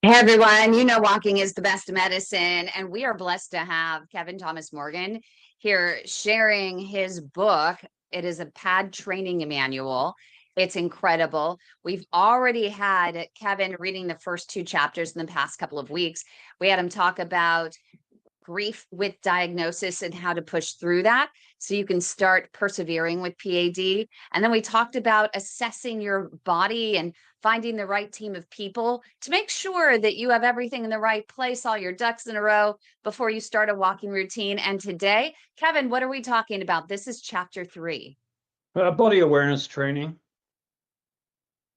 Hey everyone, you know walking is the best medicine, and we are blessed to have Kevin Thomas Morgan here sharing his book. It is a PAD training manual. It's incredible. We've already had Kevin reading the first two chapters in the past couple of weeks. We had him talk about grief with diagnosis and how to push through that so you can start persevering with PAD. And then we talked about assessing your body and finding the right team of people to make sure that you have everything in the right place, all your ducks in a row before you start a walking routine. And today, Kevin, what are we talking about? This is chapter 3. Body awareness training.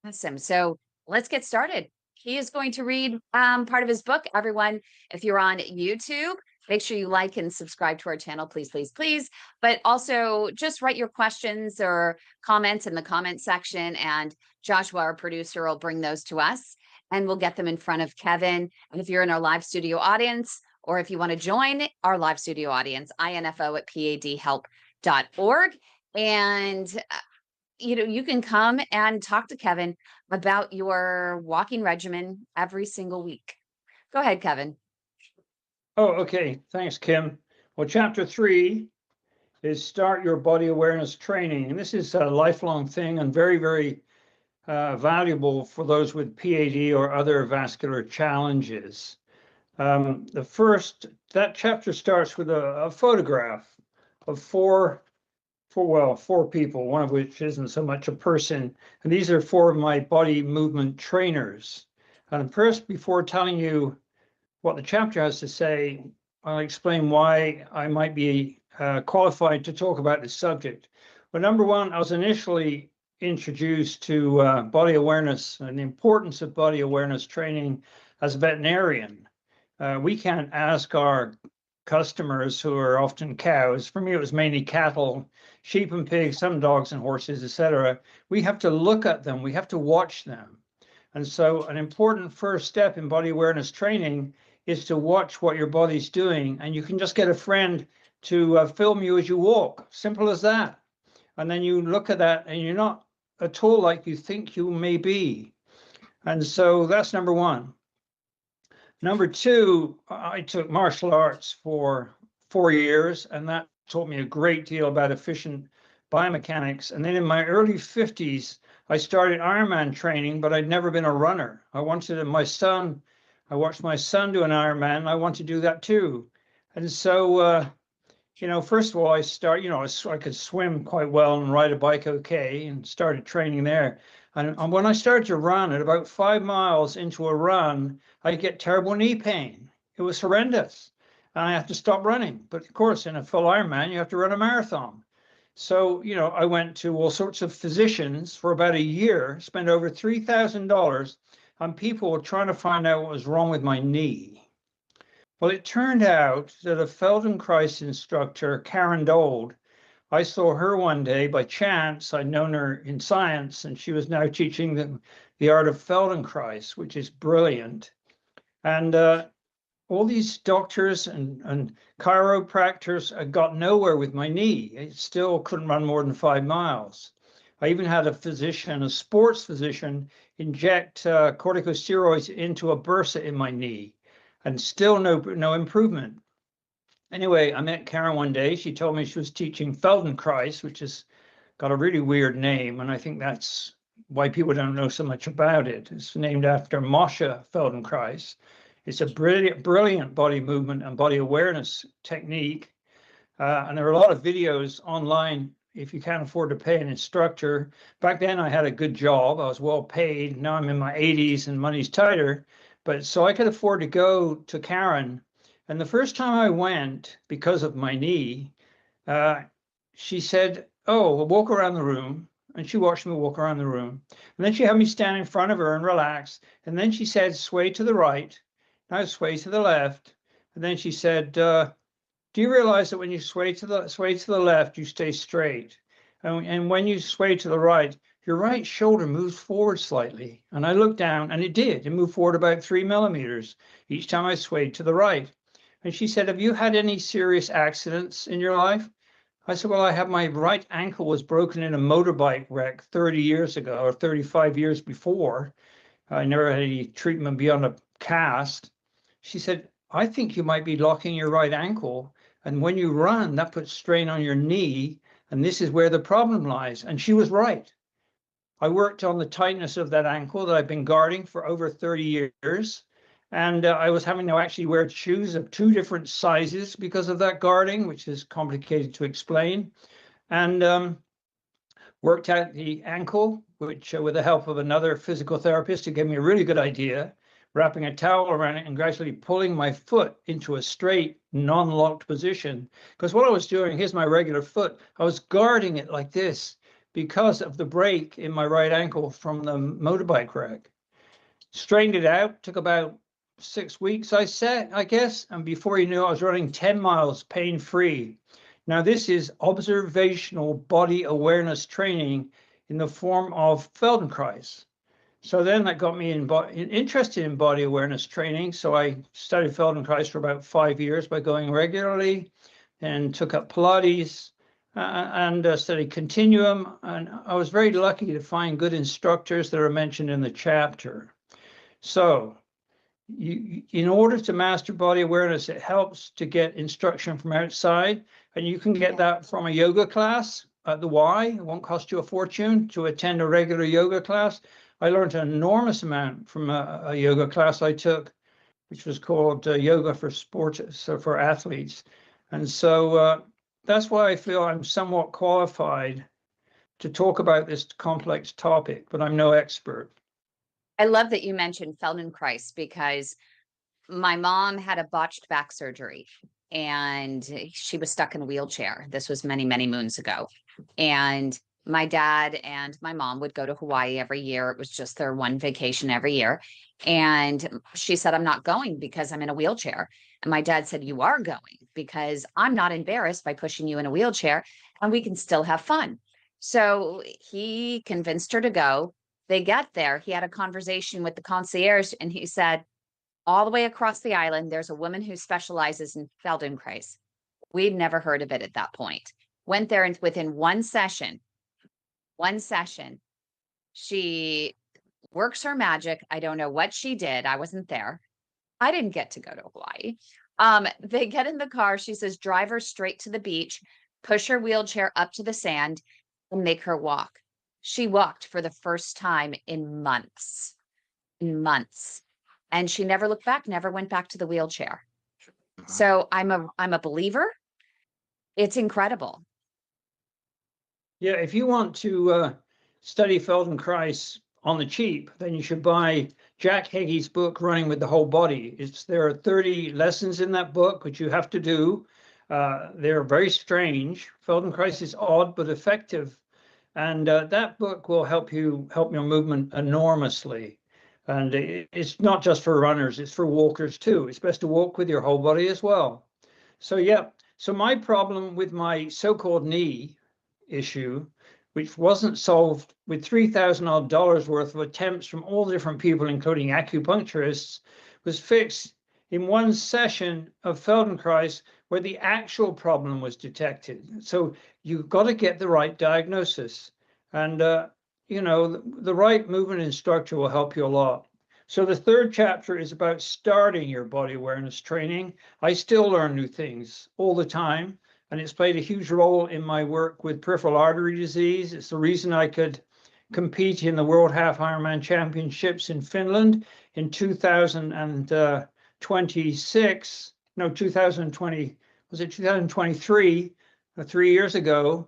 Awesome. So let's get started. He is going to read part of his book. Everyone, if you're on YouTube, make sure you like and subscribe to our channel, please, please, please. But also just write your questions or comments in the comment section, and Joshua, our producer, will bring those to us and we'll get them in front of Kevin. And if you're in our live studio audience, or if you want to join our live studio audience, info@padhelp.org. And you can come and talk to Kevin about your walking regimen every single week. Go ahead, Kevin. Oh, okay. Thanks, Kim. Well, chapter 3 is start your body awareness training. And this is a lifelong thing and very, very valuable for those with P.A.D. or other vascular challenges. That chapter starts with a photograph of four people, one of which isn't so much a person. And these are 4 of my body movement trainers. And first, before telling you what the chapter has to say, I'll explain why I might be qualified to talk about this subject. Well, number one, I was initially introduced to body awareness and the importance of body awareness training as a veterinarian. We can't ask our customers, who are often cows. For me, it was mainly cattle, sheep and pigs, some dogs and horses, etc. We have to look at them. We have to watch them. And so an important first step in body awareness training is to watch what your body's doing. And you can just get a friend to film you as you walk. Simple as that. And then you look at that and you're not at all like you think you may be. And so that's number one. Number two, I took martial arts for 4 years, and that taught me a great deal about efficient biomechanics. And then in my early 50s, I started Ironman training, but I'd never been a runner. I watched my son do an Ironman. I want to do that too. And so, first of all, I could swim quite well and ride a bike okay, and started training there. And when I started to run, at about 5 miles into a run, I get terrible knee pain. It was horrendous. And I have to stop running. But of course, in a full Ironman, you have to run a marathon. So, I went to all sorts of physicians for about a year, spent over $3,000 on people trying to find out what was wrong with my knee. Well, it turned out that a Feldenkrais instructor, Karen Dold, I saw her one day by chance. I'd known her in science, and she was now teaching the art of Feldenkrais, which is brilliant. And all these doctors and chiropractors got nowhere with my knee. I still couldn't run more than 5 miles. I even had a sports physician, inject corticosteroids into a bursa in my knee, and still no improvement. Anyway, I met Karen one day. She told me she was teaching Feldenkrais, which has got a really weird name, and I think that's why people don't know so much about it. It's named after Moshe Feldenkrais. It's a brilliant body movement and body awareness technique. And there are a lot of videos online if you can't afford to pay an instructor. Back then, I had a good job. I was well paid. Now I'm in my 80s and money's tighter. But so I could afford to go to Karen. And the first time I went, because of my knee, she said, "Oh, we'll walk around the room." And she watched me walk around the room. And then she had me stand in front of her and relax. And then she said, "Sway to the right. Now sway to the left." And then she said, "Do you realize that when you sway to the left, you stay straight? And when you sway to the right, your right shoulder moves forward slightly." And I looked down, and it did. It moved forward about 3 millimeters each time I swayed to the right. And she said, "Have you had any serious accidents in your life?" I said, "Well, I have my right ankle was broken in a motorbike wreck 30 years ago, or 35 years before. I never had any treatment beyond a cast, she said, I think you might be locking your right ankle. And when you run, that puts strain on your knee. And this is where the problem lies. And she was right. I worked on the tightness of that ankle that I've been guarding for over 30 years. And I was having to actually wear shoes of 2 different sizes because of that guarding, which is complicated to explain. And worked out the ankle, which with the help of another physical therapist who gave me a really good idea, wrapping a towel around it and gradually pulling my foot into a straight, non-locked position. Because what I was doing, here's my regular foot, I was guarding it like this because of the break in my right ankle from the motorbike wreck. Straightened it out, took about 6 weeks, I guess. And before you knew it, I was running 10 miles pain-free. Now, this is observational body awareness training in the form of Feldenkrais. So then that got me interested in body awareness training. So I studied Feldenkrais for about 5 years by going regularly and took up Pilates and studied Continuum. And I was very lucky to find good instructors that are mentioned in the chapter. So in order to master body awareness, it helps to get instruction from outside, and you can get that from a yoga class at the Y. It won't cost you a fortune to attend a regular yoga class. I learned an enormous amount from a yoga class I took, which was called Yoga for Sport, so for athletes. And so that's why I feel I'm somewhat qualified to talk about this complex topic, but I'm no expert. I love that you mentioned Feldenkrais because my mom had a botched back surgery and she was stuck in a wheelchair. This was many, many moons ago. And my dad and my mom would go to Hawaii every year. It was just their one vacation every year. And she said, I'm not going because I'm in a wheelchair. And my dad said, you are going because I'm not embarrassed by pushing you in a wheelchair and we can still have fun. So he convinced her to go. They get there. He had a conversation with the concierge and he said, all the way across the island, there's a woman who specializes in Feldenkrais. We'd never heard of it at that point. Went there and within one session, she works her magic. I don't know what she did. I wasn't there. I didn't get to go to Hawaii. They get in the car. She says, drive her straight to the beach, push her wheelchair up to the sand and make her walk. She walked for the first time in months. And she never looked back, never went back to the wheelchair. So I'm a believer. It's incredible. Yeah, if you want to study Feldenkrais on the cheap, then you should buy Jack Hagee's book, Running with the Whole Body. There are 30 lessons in that book, which you have to do. They're very strange. Feldenkrais is odd, but effective. And that book will help your movement enormously. And it's not just for runners, it's for walkers too. It's best to walk with your whole body as well. So yeah, so my problem with my so-called knee issue, which wasn't solved with $3,000 worth of attempts from all different people, including acupuncturists, was fixed in one session of Feldenkrais where the actual problem was detected. So you've got to get the right diagnosis. And, the right movement instructor will help you a lot. So the 3rd chapter is about starting your body awareness training. I still learn new things all the time, and it's played a huge role in my work with peripheral artery disease. It's the reason I could compete in the World Half Ironman Championships in Finland in 2026. No, 2020, was it 2023, 3 years ago,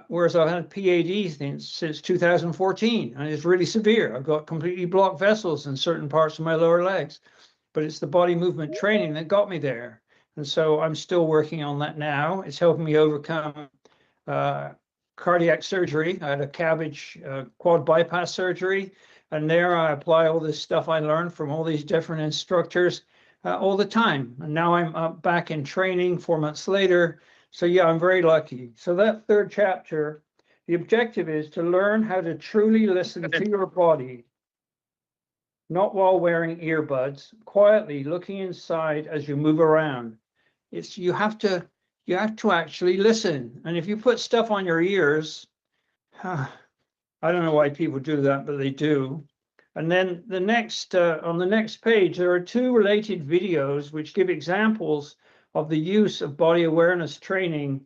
whereas I've had P.A.D. since 2014, and it's really severe. I've got completely blocked vessels in certain parts of my lower legs, but it's the body movement training that got me there. And so I'm still working on that now. It's helping me overcome cardiac surgery. I had a cabbage quad bypass surgery, and there I apply all this stuff I learned from all these different instructors all the time. And now I'm back in training 4 months later. So yeah, I'm very lucky. So that 3rd chapter, the objective is to learn how to truly listen to your body, not while wearing earbuds, quietly looking inside as you move around. You have to actually listen. And if you put stuff on your ears, I don't know why people do that, but they do. And then the next on the next page, there are two related videos which give examples of the use of body awareness training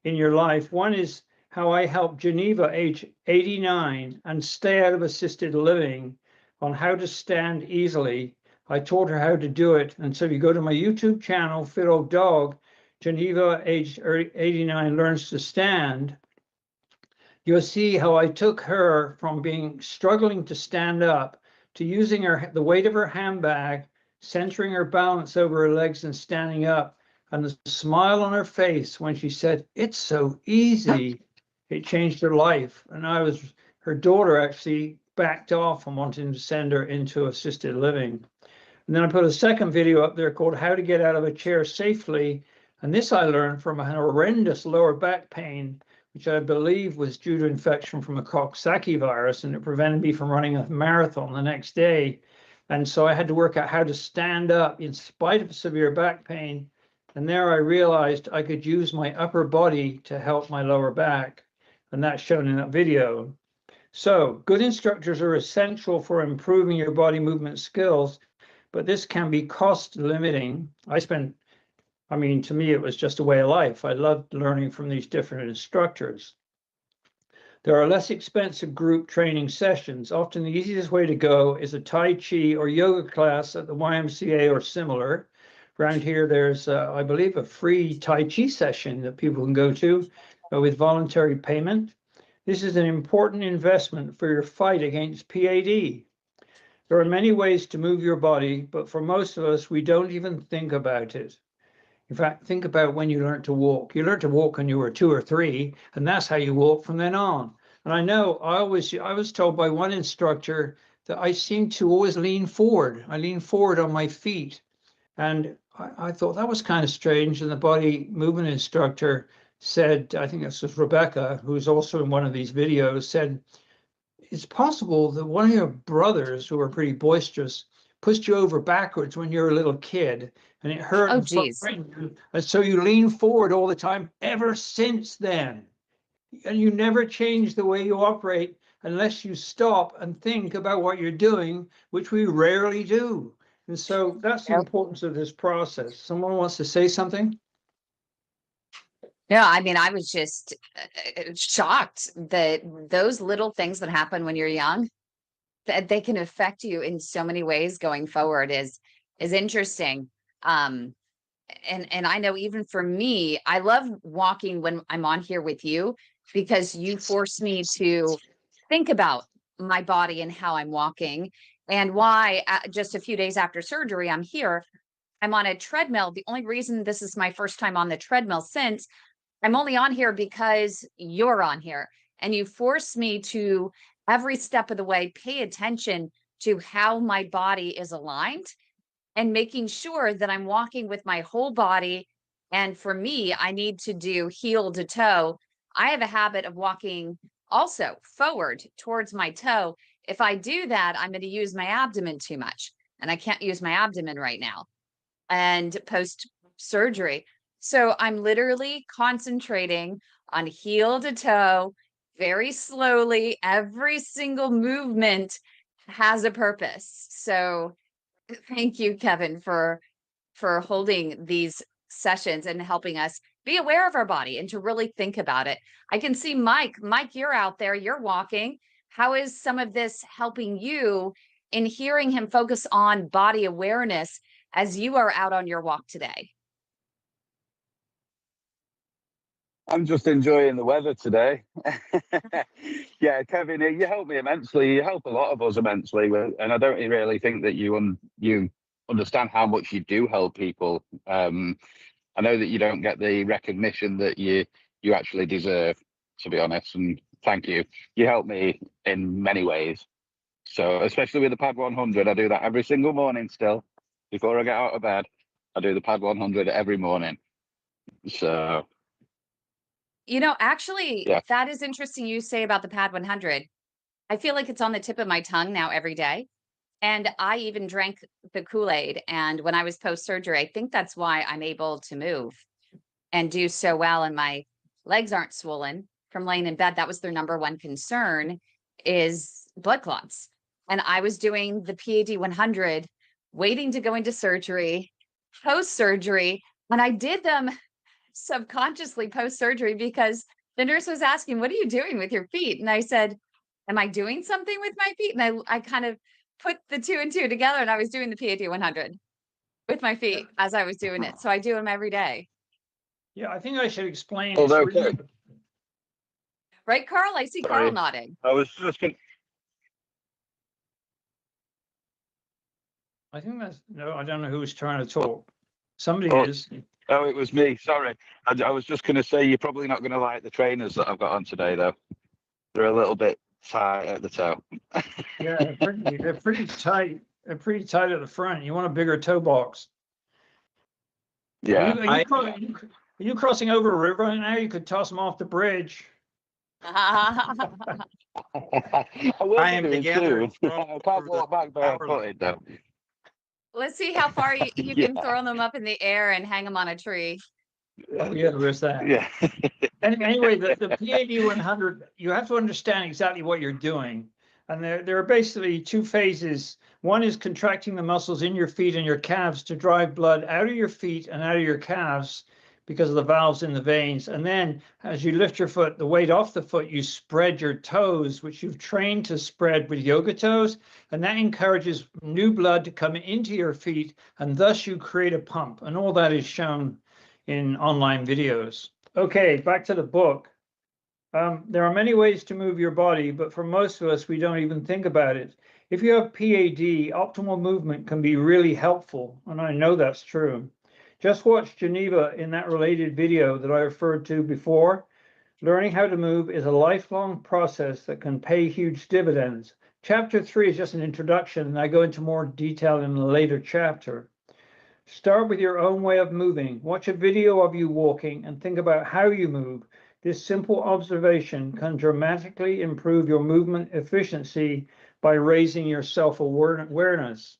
in your life. One is how I helped Geneva, age 89, and stay out of assisted living, on how to stand easily. I taught her how to do it. And so if you go to my YouTube channel, Fit Old Dog, Geneva, age 89, learns to stand, you'll see how I took her from being struggling to stand up to using the weight of her handbag, centering her balance over her legs and standing up, and the smile on her face when she said, "It's so easy." It changed her life. And her daughter actually backed off and wanting to send her into assisted living. And then I put a second video up there called How to Get Out of a Chair Safely. And this I learned from a horrendous lower back pain, which I believe was due to infection from a Coxsackie virus, and it prevented me from running a marathon the next day. And so I had to work out how to stand up in spite of severe back pain. And there I realized I could use my upper body to help my lower back. And that's shown in that video. So good instructors are essential for improving your body movement skills, but this can be cost limiting. To me, it was just a way of life. I loved learning from these different instructors. There are less expensive group training sessions. Often the easiest way to go is a Tai Chi or yoga class at the YMCA or similar. Around here, there's, I believe, a free Tai Chi session that people can go to with voluntary payment. This is an important investment for your fight against P.A.D. There are many ways to move your body, but for most of us, we don't even think about it. In fact, think about when you learned to walk. You learned to walk when you were 2 or 3, and that's how you walk from then on. And I know I was told by one instructor that I seemed to always lean forward. I lean forward on my feet. And I thought that was kind of strange. And the body movement instructor said, I think this was Rebecca, who's also in one of these videos, said, it's possible that one of your brothers, who are pretty boisterous, pushed you over backwards when you were a little kid, and it hurt Oh, and geez. frightened you. And so you lean forward all the time ever since then. And you never change the way you operate unless you stop and think about what you're doing, which we rarely do. And so that's the Yep. importance of this process. Someone wants to say something? No, I mean, I was just shocked that those little things that happen when you're young, that they can affect you in so many ways going forward is interesting. Um, and I know even for me, I love walking when I'm on here with you because you force me to think about my body and how I'm walking and why just a few days after surgery, I'm here. I'm on a treadmill. The only reason this is my first time on the treadmill since I'm only on here because you're on here and you force me to every step of the way pay attention to how my body is aligned and making sure that I'm walking with my whole body. And for me, I need to do heel to toe. I have a habit of walking also forward towards my toe. If I do that, I'm going to use my abdomen too much. And I can't use my abdomen right now and post surgery. So I'm literally concentrating on heel to toe very slowly. Every single movement has a purpose. So thank you, Kevin, for holding these sessions and helping us be aware of our body and to really think about it. I can see Mike. Mike, you're out there, you're walking. How is some of this helping you in hearing him focus on body awareness as you are out on your walk today? I'm just enjoying the weather today. Yeah, Kevin, you help me immensely. You help a lot of us immensely, and I don't really think that you understand how much you do help people. I know that you don't get the recognition that you actually deserve, to be honest. And thank you. You help me in many ways. So, especially with the P.A.D 100, I do that every single morning. Still, before I get out of bed, I do the P.A.D 100 every morning. So, You know, actually, yeah. that is interesting you say about the P.A.D 100. I feel like it's on the tip of my tongue now every day. And I even drank the Kool-Aid. And when I was post-surgery, I think that's why I'm able to move and do so well. And my legs aren't swollen from laying in bed. That was their number one concern is blood clots. and I was doing the P.A.D. 100, waiting to go into surgery, post surgery, and I did them subconsciously post surgery because the nurse was asking, "What are you doing with your feet?" And I said, "Am I doing something with my feet?" And I kind of put the two and two together, and I was doing the P.A.D. 100 with my feet as I was doing it. So I do them every day. Yeah, I think I should explain. Oh, It's okay. really, Right, Carl? I see Carl Sorry. nodding. I was just going I think that's, no, I don't know who's trying to talk. Somebody Oh. is. Oh, it was me. Sorry. I was just going to say you're probably not going to like the trainers that I've got on today, though. They're a little bit tight at the toe. Yeah, they're pretty tight. They're pretty tight at the front. You want a bigger toe box. Yeah. Are you crossing over a river right now? You could toss them off the bridge. I will I be am doing together. too. I can't walk back barefooted, though. Let's see how far you Yeah. can throw them up in the air and hang them on a tree. Oh, yeah, there's that. Yeah. Anyway, the P.A.D. 100, you have to understand exactly what you're doing. And there are basically two phases. One is contracting the muscles in your feet and your calves to drive blood out of your feet and out of your calves because of the valves in the veins. And then as you lift your foot, the weight off the foot, you spread your toes, which you've trained to spread with yoga toes. And that encourages new blood to come into your feet. And thus you create a pump. And all that is shown in online videos. Okay, back to the book. There are many ways to move your body, but for most of us, we don't even think about it. If you have PAD, optimal movement can be really helpful, and I know that's true. Just watch Geneva in that related video that I referred to before. Learning how to move is a lifelong process that can pay huge dividends. Chapter 3 is just an introduction, and I go into more detail in a later chapter. Start with your own way of moving. Watch a video of you walking and think about how you move. This simple observation can dramatically improve your movement efficiency by raising your self-awareness.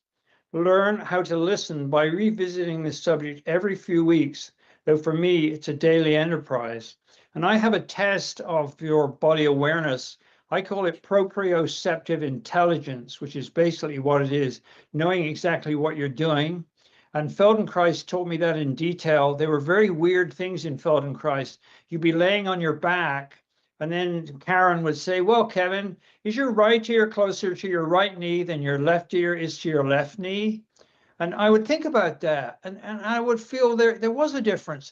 Learn how to listen by revisiting this subject every few weeks, though for me, it's a daily enterprise. And I have a test of your body awareness. I call it proprioceptive intelligence, which is basically what it is, knowing exactly what you're doing. And Feldenkrais told me that in detail. There were very weird things in Feldenkrais. You'd be laying on your back, and then Karen would say, "Well, Kevin, is your right ear closer to your right knee than your left ear is to your left knee?" And I would think about that, and I would feel there was a difference.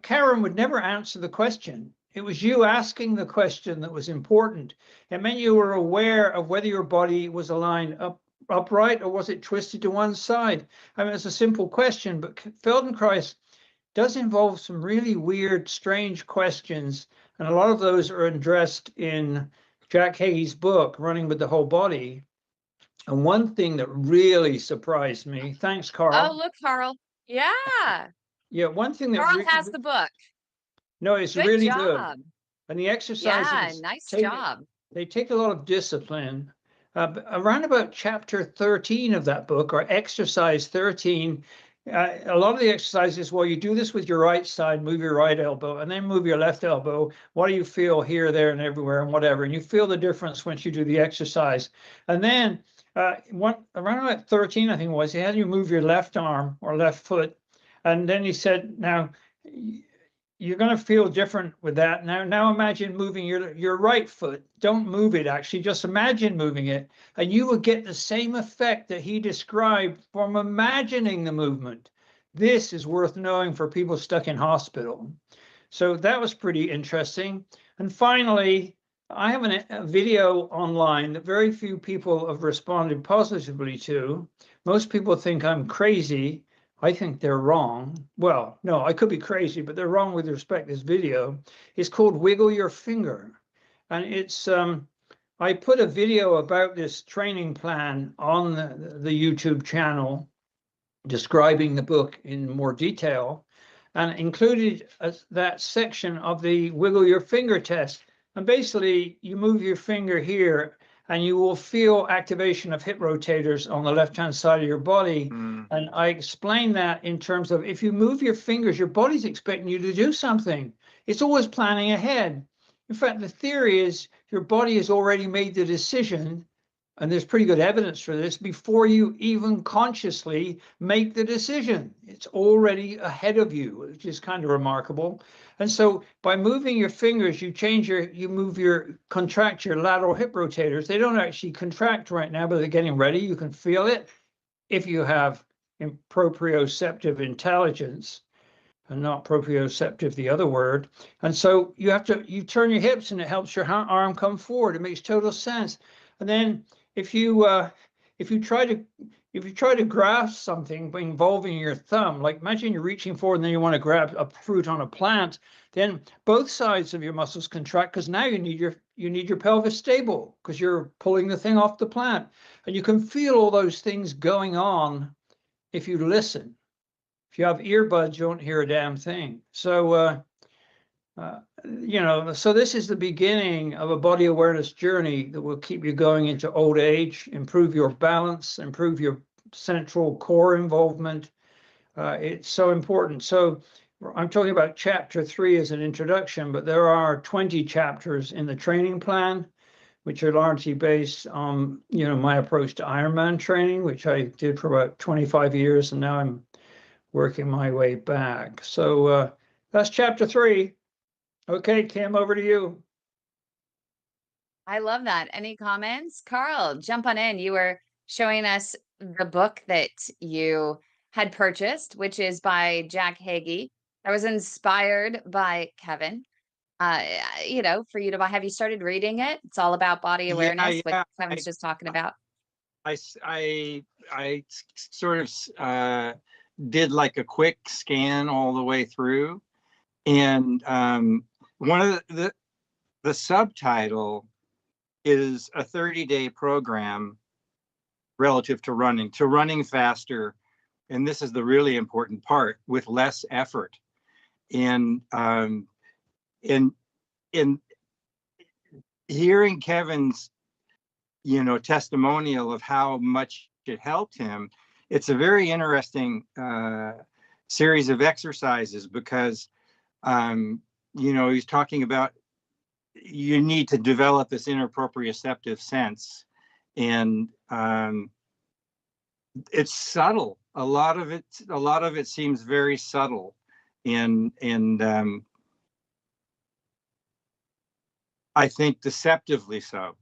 Karen would never answer the question. It was you asking the question that was important. It meant you were aware of whether your body was aligned upright or was it twisted to one side? I mean, it's a simple question, but Feldenkrais does involve some really weird, strange questions, and a lot of those are addressed in Jack Hagee's book, Running with the Whole Body. And one thing that really surprised me, thanks, Carl. Oh, look, Carl. Yeah. Yeah, one thing that Carl has the book. no, it's Good really job. good. And the Yeah, exercises nice take job. they take a lot of discipline. Around about chapter 13 of that book, or exercise 13, a lot of the exercises, well, you do this with your right side, move your right elbow, and then move your left elbow. What do you feel here, there, and everywhere, and whatever? And you feel the difference once you do the exercise. And then around about 13, I think it was, he had you move your left arm or left foot. And then he said, now, you're going to feel different with that. Now imagine moving your right foot. Don't move it, actually. Just imagine moving it. And you will get the same effect that he described from imagining the movement. This is worth knowing for people stuck in hospital. So that was pretty interesting. And finally, I have a video online that very few people have responded positively to. Most people think I'm crazy. I think they're wrong. Well, no, I could be crazy, but they're wrong with respect to this video. It's called Wiggle Your Finger. And it's, I put a video about this training plan on the YouTube channel, describing the book in more detail, and included that section of the Wiggle Your Finger test. And basically, you move your finger here, and you will feel activation of hip rotators on the left-hand side of your body. And I explain that in terms of if you move your fingers, your body's expecting you to do something. It's always planning ahead. In fact, the theory is your body has already made the decision and there's pretty good evidence for this, before you even consciously make the decision. It's already ahead of you, which is kind of remarkable. And so by moving your fingers, contract your lateral hip rotators. They don't actually contract right now, but they're getting ready. You can feel it if you have proprioceptive intelligence, and not proprioceptive, the other word. And so you turn your hips and it helps your arm come forward. It makes total sense. And then if you try to grasp something by involving your thumb, like imagine you're reaching forward and then you want to grab a fruit on a plant, then both sides of your muscles contract, because now you need your pelvis stable, because you're pulling the thing off the plant. And you can feel all those things going on if you listen. If you have earbuds, you won't hear a damn thing. So, so this is the beginning of a body awareness journey that will keep you going into old age, improve your balance, improve your central core involvement. It's so important. So I'm talking about chapter 3 as an introduction, but there are 20 chapters in the training plan, which are largely based on, my approach to Ironman training, which I did for about 25 years, and now I'm working my way back. So that's chapter 3. Okay, Kim, over to you. I love that. Any comments? Carl, jump on in. You were showing us the book that you had purchased, which is by Jack Hagee. I was inspired by Kevin. For you to buy. Have you started reading it? It's all about body awareness, what Kevin's just talking about. I sort of did like a quick scan all the way through, and one of the subtitle is a 30-day program relative to running faster, and this is the really important part, with less effort. And in hearing Kevin's testimonial of how much it helped him, it's a very interesting series of exercises, because he's talking about you need to develop this inner proprioceptive sense, and it's subtle. A lot of it seems very subtle, and I think deceptively so.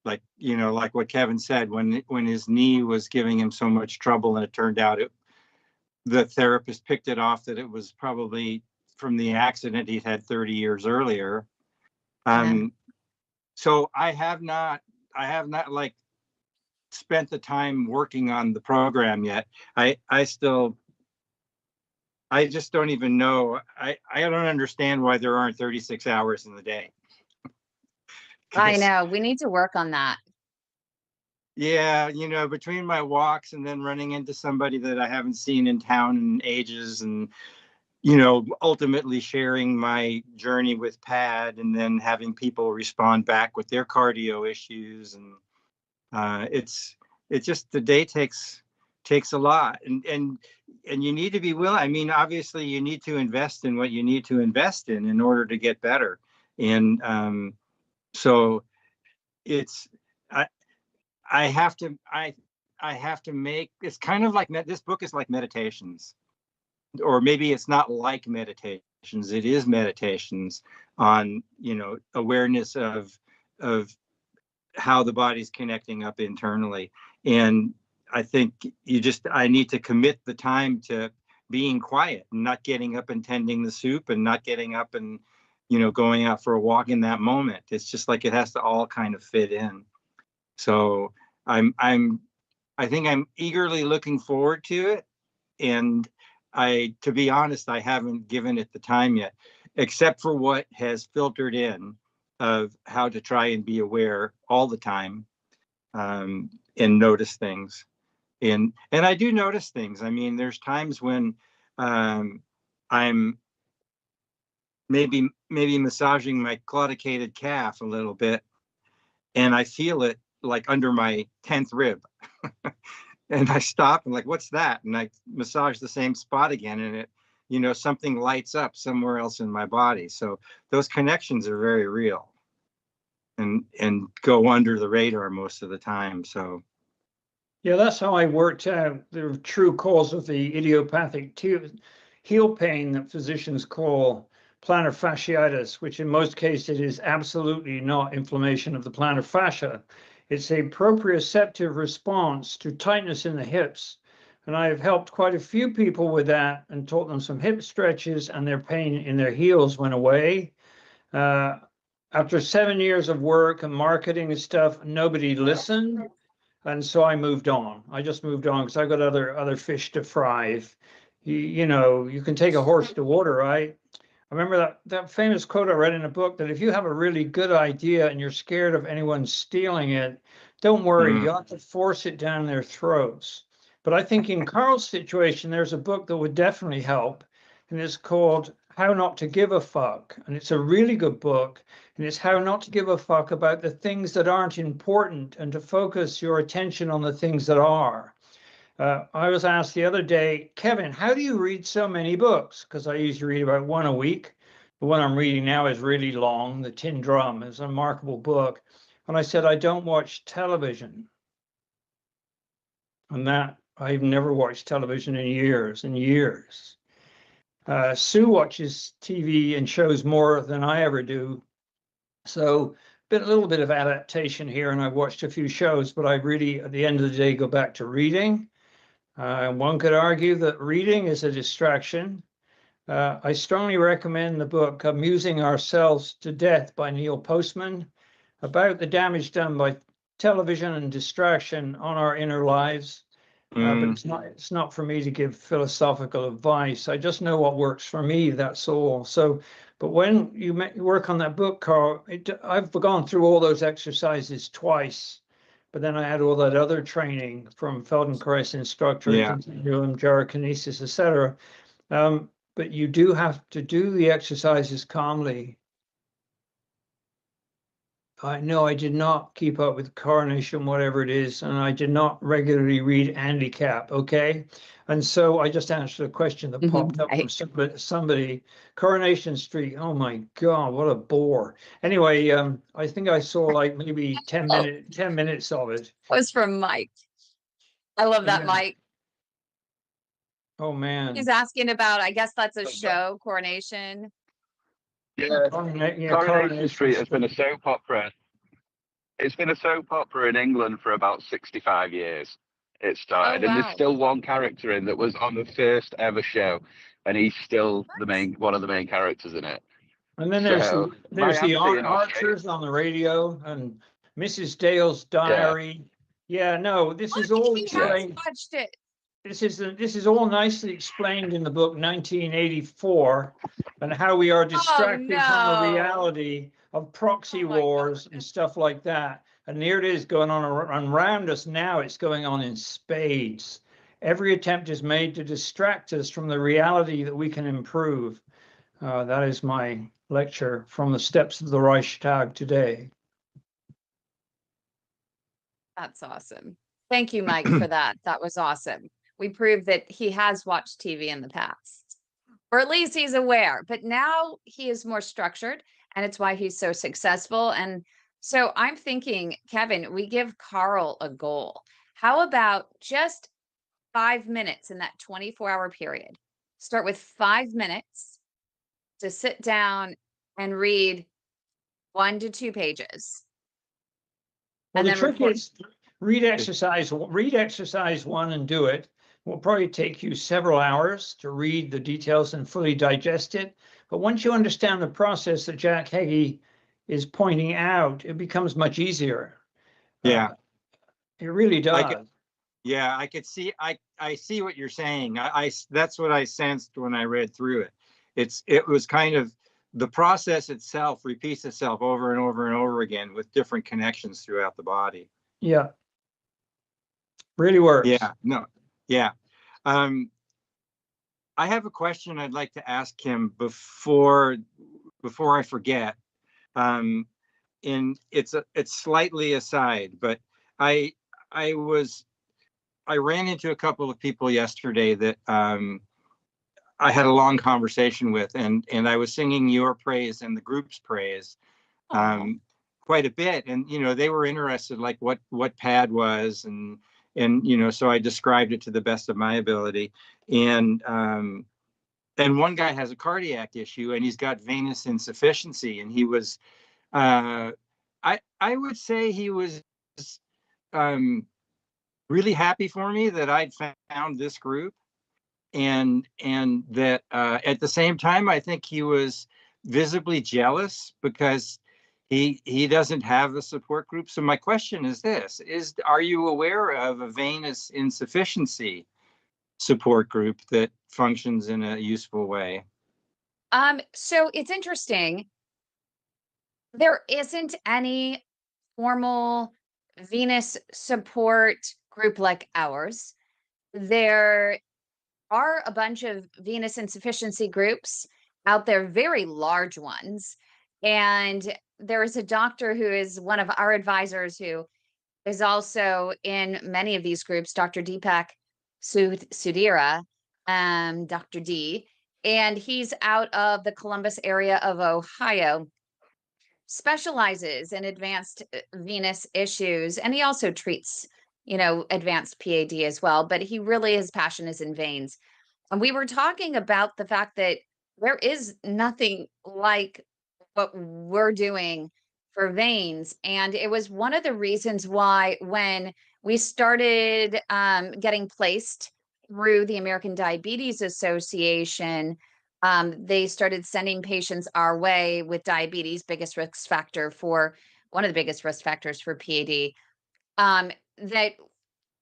Like what Kevin said, when his knee was giving him so much trouble, and it turned out the therapist picked it off that it was probably from the accident he'd had 30 years earlier. So I have not like spent the time working on the program yet. I just don't even know. I don't understand why there aren't 36 hours in the day. I know. We need to work on that. Yeah, between my walks and then running into somebody that I haven't seen in town in ages, and ultimately sharing my journey with P.A.D, and then having people respond back with their cardio issues, and it's just, the day takes a lot, and you need to be willing. I mean, obviously you need to invest in what you need to invest in order to get better. And so it's I have to make, it's kind of like this book is like meditations, or maybe it's not like meditations. It is meditations on awareness of how the body's connecting up internally. And I think I need to commit the time to being quiet, and not getting up and tending the soup, and not getting up and going out for a walk in that moment. It's just like it has to all kind of fit in. So I think I'm eagerly looking forward to it. And to be honest, I haven't given it the time yet, except for what has filtered in of how to try and be aware all the time, and notice things. And I do notice things. I mean, there's times when I'm maybe massaging my claudicated calf a little bit, and I feel it like under my 10th rib. And I stop and like, what's that? And I massage the same spot again, and it, something lights up somewhere else in my body. So those connections are very real. and go under the radar most of the time. So Yeah, that's how I worked out the true cause of the idiopathic heel pain that physicians call plantar fasciitis, which in most cases is absolutely not inflammation of the plantar fascia. It's a proprioceptive response to tightness in the hips. And I've helped quite a few people with that and taught them some hip stretches, and their pain in their heels went away. After 7 years of work and marketing and stuff, nobody listened. And so I moved on. I just moved on because I got other fish to fry. If you know, you can take a horse to water, right? I remember that famous quote I read in a book that if you have a really good idea and you're scared of anyone stealing it, don't worry, you have to force it down their throats. But I think in Carl's situation, there's a book that would definitely help, and it's called How Not to Give a Fuck. And it's a really good book, and it's how not to give a fuck about the things that aren't important and to focus your attention on the things that are. I was asked the other day, Kevin, how do you read so many books? Because I usually read about one a week. The one I'm reading now is really long. The Tin Drum is a remarkable book. And I said, I don't watch television. And that I've never watched television in years and years. Sue watches TV and shows more than I ever do. So been a little bit of adaptation here, and I've watched a few shows, but I really, at the end of the day, go back to reading. One could argue that reading is a distraction. I strongly recommend the book Amusing Ourselves to Death by Neil Postman, about the damage done by television and distraction on our inner lives. But it's not for me to give philosophical advice. I just know what works for me, that's all. So, but when you work on that book, Carl, I've gone through all those exercises twice. But then I had all that other training from Feldenkrais instructor, continuum, gyrokinesis, etc. But you do have to do the exercises calmly. No, I did not keep up with Coronation, whatever it is, and I did not regularly read Handicap, okay? And so I just answered a question that popped up from somebody. Coronation Street, oh my God, what a bore. Anyway, I think I saw like maybe 10 minutes of it. That was from Mike. I love that, Yeah. Mike. Oh man. He's asking about, I guess that's a show, Coronation. Yeah, Coronation Coronation Street has been a soap opera. It's been a soap opera in England for about 65 years. It started, and there's still one character in that was on the first ever show, and he's still one of the main characters in it. And then So, there's the Australia. Archers on the radio and Mrs. Dale's Diary. Yeah, no, this is all explained. Watched it. This is all nicely explained in the book 1984, and how we are distracted from the reality of proxy wars and stuff like that. And here it is going on around us now. It's going on in spades. Every attempt is made to distract us from the reality that we can improve. That is my lecture from the steps of the Reichstag today. That's awesome. Thank you, Mike, for that. That was awesome. We proved that he has watched TV in the past, or at least he's aware, but now he is more structured, and it's why he's so successful. And so I'm thinking, Kevin, we give Carl a goal. How about just 5 minutes in that 24-hour period? Start with 5 minutes to sit down and read 1 to 2 pages. Well, the trick is read exercise 1 and do it. It will probably take you several hours to read the details and fully digest it. But once you understand the process that Jack Heggie is pointing out, it becomes much easier. Yeah, it really does. I could see. I see what you're saying. I that's what I sensed when I read through it. It was kind of the process itself repeats itself over and over and over again with different connections throughout the body. Yeah, really works. Yeah, no, yeah. I have a question I'd like to ask him before I forget. It's slightly aside, but I ran into a couple of people yesterday that I had a long conversation with, and I was singing your praise and the group's praise. quite a bit, and they were interested, like what P.A.D was, and so I described it to the best of my ability, and one guy has a cardiac issue, and he's got venous insufficiency, and he was, I would say he was really happy for me that I'd found this group, and that at the same time, I think he was visibly jealous because he doesn't have the support group. So my question is this: are you aware of a venous insufficiency support group that functions in a useful way? So it's interesting. There isn't any formal venous support group like ours. There are a bunch of venous insufficiency groups out there, very large ones. And there is a doctor who is one of our advisors who is also in many of these groups, Dr. Deepak Sudhira, Dr. D, and he's out of the Columbus area of Ohio, specializes in advanced venous issues, and he also treats, advanced P.A.D. as well, but he really, his passion is in veins. And we were talking about the fact that there is nothing like what we're doing for veins. And it was one of the reasons why, when we started getting placed through the American Diabetes Association, they started sending patients our way with diabetes, biggest risk factor for one of the biggest risk factors for P.A.D. That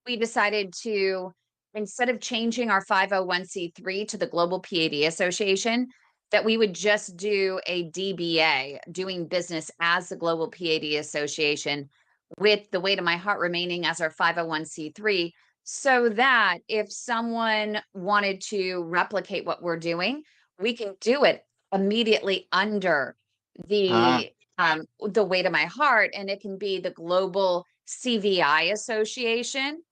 we decided to, instead of changing our 501c3 to the Global P.A.D. Association, that we would just do a DBA, doing business as the Global P.A.D. Association, with the Weight of My Heart remaining as our 501c3, so that if someone wanted to replicate what we're doing, we can do it immediately under the Weight of My Heart, and it can be the Global CVI Association.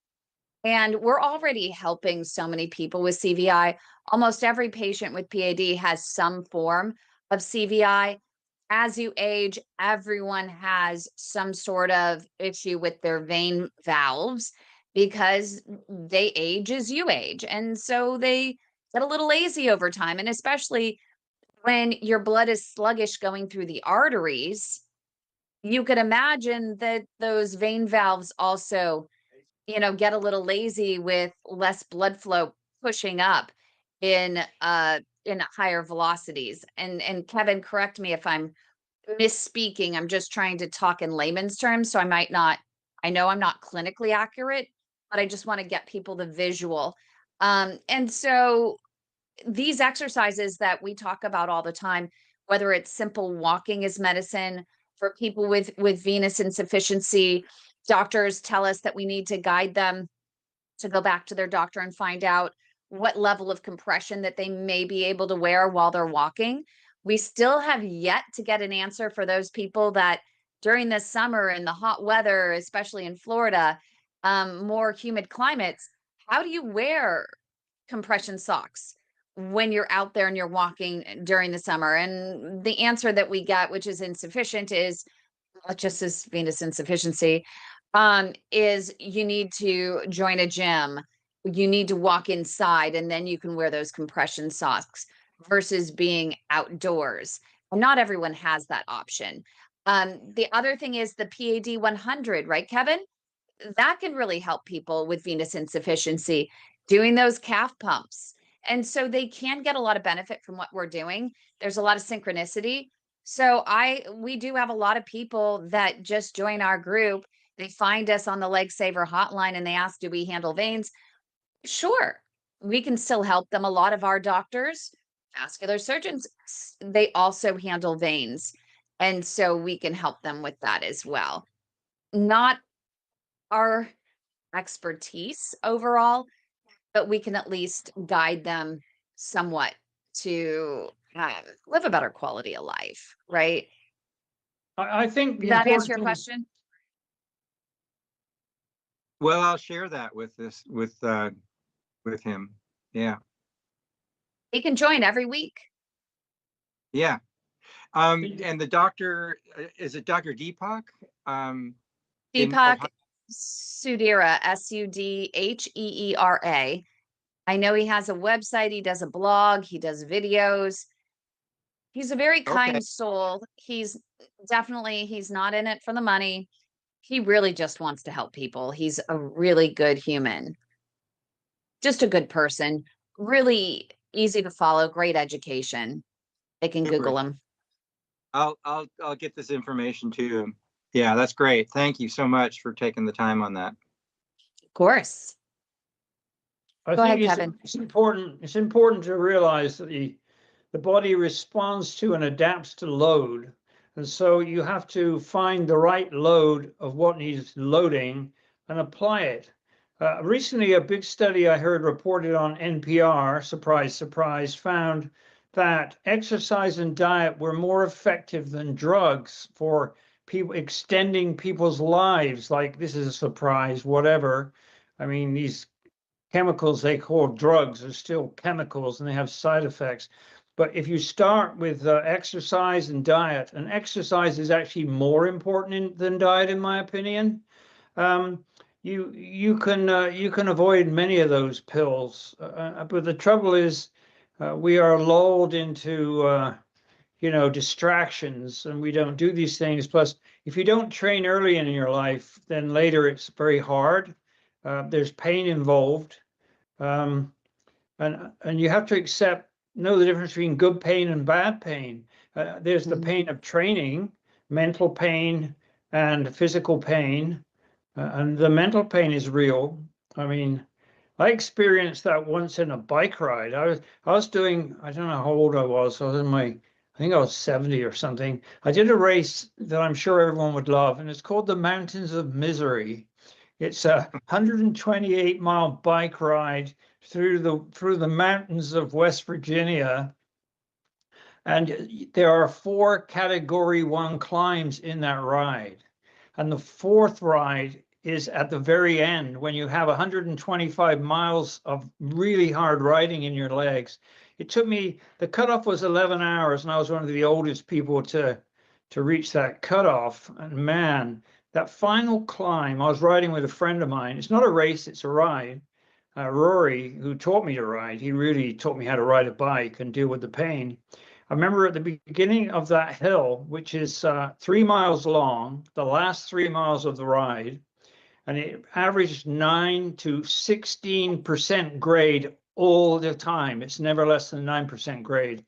And we're already helping so many people with CVI. Almost every patient with P.A.D. has some form of CVI. As you age, everyone has some sort of issue with their vein valves because they age as you age. And so they get a little lazy over time. And especially when your blood is sluggish going through the arteries, you could imagine that those vein valves also, get a little lazy with less blood flow pushing up in higher velocities. And Kevin, correct me if I'm misspeaking. I'm just trying to talk in layman's terms, so I know I'm not clinically accurate, but I just want to get people the visual. And so these exercises that we talk about all the time, whether it's simple walking as medicine for people with venous insufficiency, doctors tell us that we need to guide them to go back to their doctor and find out what level of compression that they may be able to wear while they're walking. We still have yet to get an answer for those people that during the summer and the hot weather, especially in Florida, more humid climates, how do you wear compression socks when you're out there and you're walking during the summer? And the answer that we get, which is insufficient, is just as venous insufficiency, is you need to join a gym. You need to walk inside, and then you can wear those compression socks versus being outdoors. Not everyone has that option. The other thing is the P.A.D. 100, right, Kevin? That can really help people with venous insufficiency, doing those calf pumps. And so they can get a lot of benefit from what we're doing. There's a lot of synchronicity. So we do have a lot of people that just join our group. They find us on the Leg Saver hotline and they ask, do we handle veins? Sure, we can still help them. A lot of our doctors, vascular surgeons, they also handle veins. And so we can help them with that as well. Not our expertise overall, but we can at least guide them somewhat to live a better quality of life, right? I think the Did that answer important your thing, question? Well, I'll share that with him. Yeah. He can join every week. Yeah. And the doctor, is it Dr. Deepak? In Deepak Ohio? Sudhira, Sudheera. I know he has a website, he does a blog, he does videos. He's a very Okay. kind soul. He's not in it for the money. He really just wants to help people. He's a really good human, just a good person, really easy to follow, great education. They can Super. Google him. I'll get this information to him. Yeah, that's great. Thank you so much for taking the time on that. Of course. I Go think ahead, Kevin. it's important to realize that the body responds to and adapts to load. And so you have to find the right load of what needs loading and apply it. Recently, a big study I heard reported on NPR, surprise, surprise, found that exercise and diet were more effective than drugs for people extending people's lives. Like, this is a surprise, whatever. I mean, these chemicals they call drugs are still chemicals and they have side effects. But if you start with exercise and diet, and exercise is actually more important than diet, in my opinion, you can avoid many of those pills. But the trouble is, we are lulled into distractions, and we don't do these things. Plus, if you don't train early in your life, then later it's very hard. There's pain involved, and you have to know the difference between good pain and bad pain. There's the pain of training, mental pain and physical pain, and the mental pain is real. I mean, I experienced that once in a bike ride. I was doing, I don't know how old I was. I think I was 70 or something. I did a race that I'm sure everyone would love, and it's called the Mountains of Misery. It's a 128-mile bike ride through the mountains of West Virginia. And there are 4 category 1 climbs in that ride. And the 4th ride is at the very end when you have 125 miles of really hard riding in your legs. It took me, the cutoff was 11 hours, and I was one of the oldest people to reach that cutoff. And man, that final climb, I was riding with a friend of mine. It's not a race, it's a ride. Rory, who taught me to ride, he really taught me how to ride a bike and deal with the pain. I remember at the beginning of that hill, which is 3 miles long, the last 3 miles of the ride, and it averaged 9 to 16% grade all the time. It's never less than 9% grade.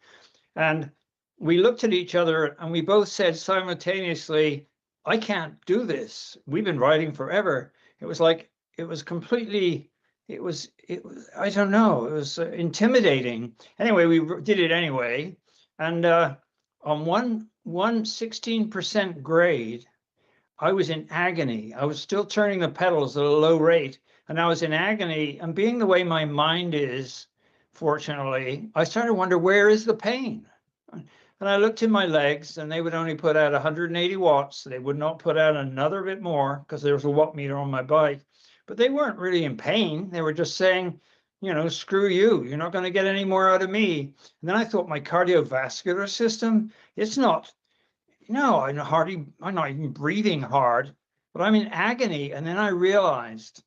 And we looked at each other and we both said simultaneously, I can't do this. We've been riding forever. It was like, it was completely, it was, I don't know, it was intimidating. Anyway, we did it anyway. And on one 16% grade, I was in agony. I was still turning the pedals at a low rate, and I was in agony. And being the way my mind is, fortunately, I started to wonder, where is the pain? And I looked in my legs, and they would only put out 180 watts. They would not put out another bit more because there was a watt meter on my bike. But they weren't really in pain. They were just saying, screw you. You're not going to get any more out of me. And then I thought, my cardiovascular system, it's not. No, I'm not even breathing hard, but I'm in agony. And then I realized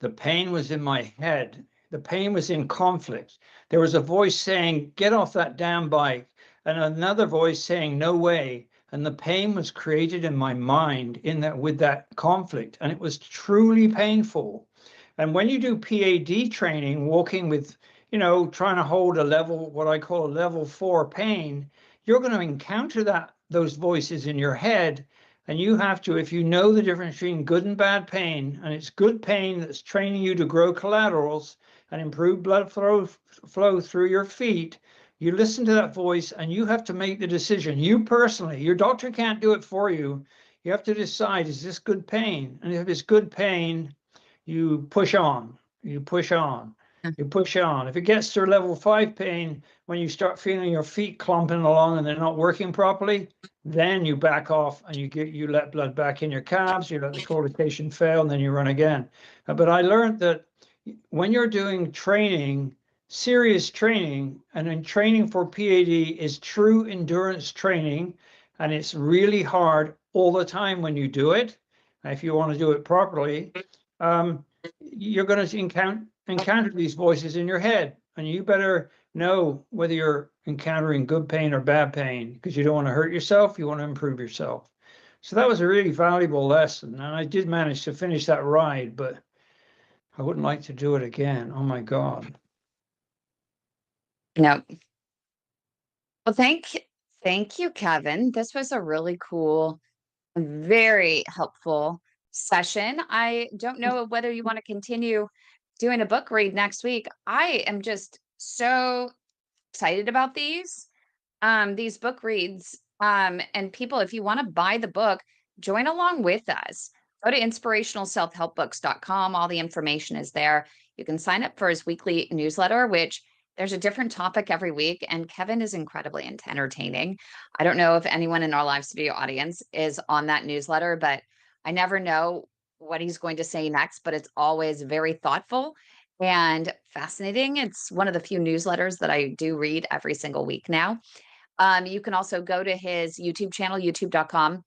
the pain was in my head. The pain was in conflict. There was a voice saying, get off that damn bike. And another voice saying, no way. And the pain was created in my mind with that conflict. And it was truly painful. And when you do P.A.D. training, walking with, trying to hold a level, what I call a level 4 pain, you're going to encounter those voices in your head. And you have to, if you know the difference between good and bad pain, and it's good pain that's training you to grow collaterals and improve blood flow through your feet, you listen to that voice and you have to make the decision. You personally, your doctor can't do it for you. You have to decide, is this good pain? And if it's good pain, you push on, you push on, you push on. If it gets to level 5 pain, when you start feeling your feet clumping along and they're not working properly, then you back off and you let blood back in your calves, you let the coarctation fail, and then you run again. But I learned that when you're doing training, serious training, and in training for PAD is true endurance training, and it's really hard all the time when you do it. If you want to do it properly, you're going to encounter these voices in your head, and you better know whether you're encountering good pain or bad pain, because you don't want to hurt yourself, you want to improve yourself. So that was a really valuable lesson, and I did manage to finish that ride, but I wouldn't like to do it again. Oh my God. No. Well, thank you, Kevin. This was a really cool, very helpful session. I don't know whether you want to continue doing a book read next week. I am just so excited about these book reads. And people, if you want to buy the book, join along with us. Go to inspirationalselfhelpbooks.com. All the information is there. You can sign up for his weekly newsletter, which there's a different topic every week. And Kevin is incredibly entertaining. I don't know if anyone in our live studio audience is on that newsletter, but I never know what he's going to say next, but it's always very thoughtful and fascinating. It's one of the few newsletters that I do read every single week now. You can also go to his YouTube channel, youtube.com/the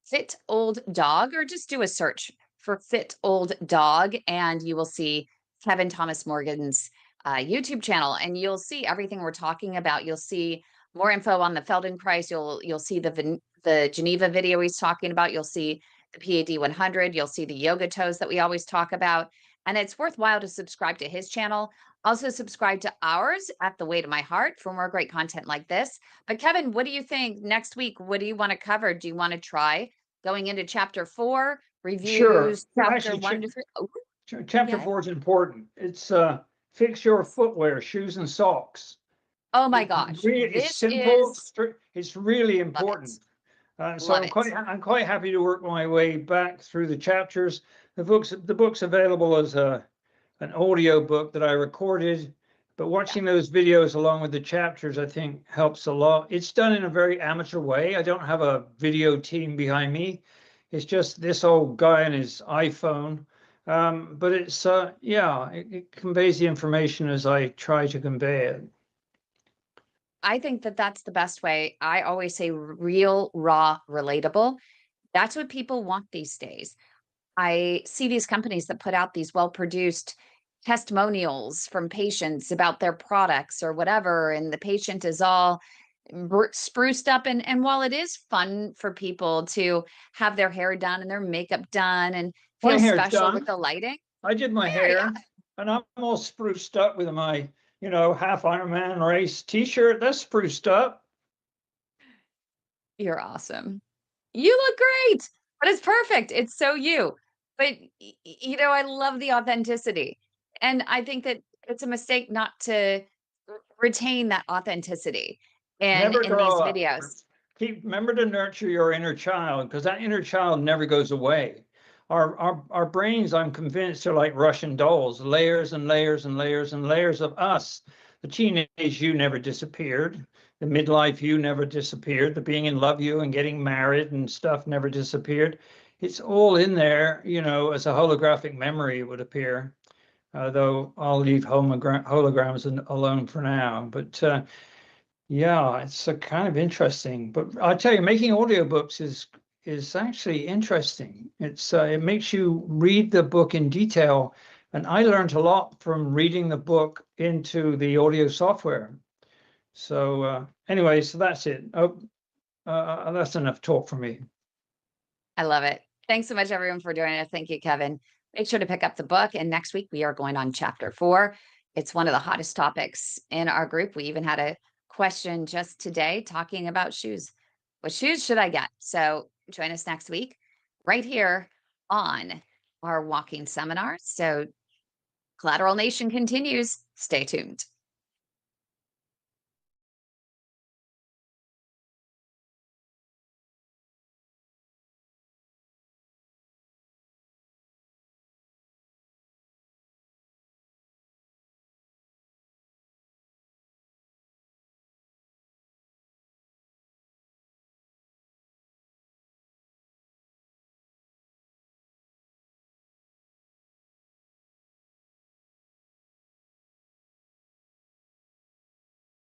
Fit Old Dog, or just do a search for Fit Old Dog, and you will see Kevin Thomas Morgan's YouTube channel, and you'll see everything we're talking about. You'll see more info on the Feldenkrais. You'll see the Geneva video he's talking about. You'll see the PAD 100. You'll see the yoga toes that we always talk about. And it's worthwhile to subscribe to his channel. Also subscribe to ours at The Way to My Heart for more great content like this. But Kevin, what do you think next week? What do you want to cover? Do you want to try going into chapter 4, Sure. reviews, chapter Actually, 1 to 3? Oh, chapter okay. 4 is important. It's fix your footwear, shoes and socks. Oh my gosh. It's This simple. is, It's really love it. important. So Love it. I'm quite happy to work my way back through the chapters. The book's available as an audio book that I recorded, but watching those videos along with the chapters, I think helps a lot. It's done in a very amateur way. I don't have a video team behind me. It's just this old guy and his iPhone. But it's yeah, it conveys the information as I try to convey it. I think that that's the best way. I always say real, raw, relatable. That's what people want these days. I see these companies that put out these well-produced testimonials from patients about their products or whatever, and the patient is all spruced up. And while it is fun for people to have their hair done and their makeup done and My feel hair's special with done. the lighting, I did my hair, and I'm all spruced up with my, half Ironman race T-shirt. That's spruced up. you're awesome. You look great, but it's perfect. It's so you. But I love the authenticity. And I think that it's a mistake not to retain that authenticity Never in these grow up. videos. Remember to nurture your inner child, because that inner child never goes away. Our brains, I'm convinced, are like Russian dolls, layers and layers and layers and layers of us. The teenage you never disappeared. The midlife you never disappeared. The being in love you and getting married and stuff never disappeared. It's all in there, as a holographic memory, it would appear. Though I'll leave holograms alone for now. But yeah, it's kind of interesting. But I tell you, making audiobooks is actually interesting. It makes you read the book in detail, and I learned a lot from reading the book into the audio software. So anyway, so that's it. Oh, that's enough talk for me. I love it. Thanks so much, everyone, for joining us. Thank you, Kevin. Make sure to pick up the book. And next week, we are going on chapter 4. It's one of the hottest topics in our group. We even had a question just today talking about shoes. What shoes should I get? So join us next week right here on our walking seminar. So Collateral Nation continues. Stay tuned.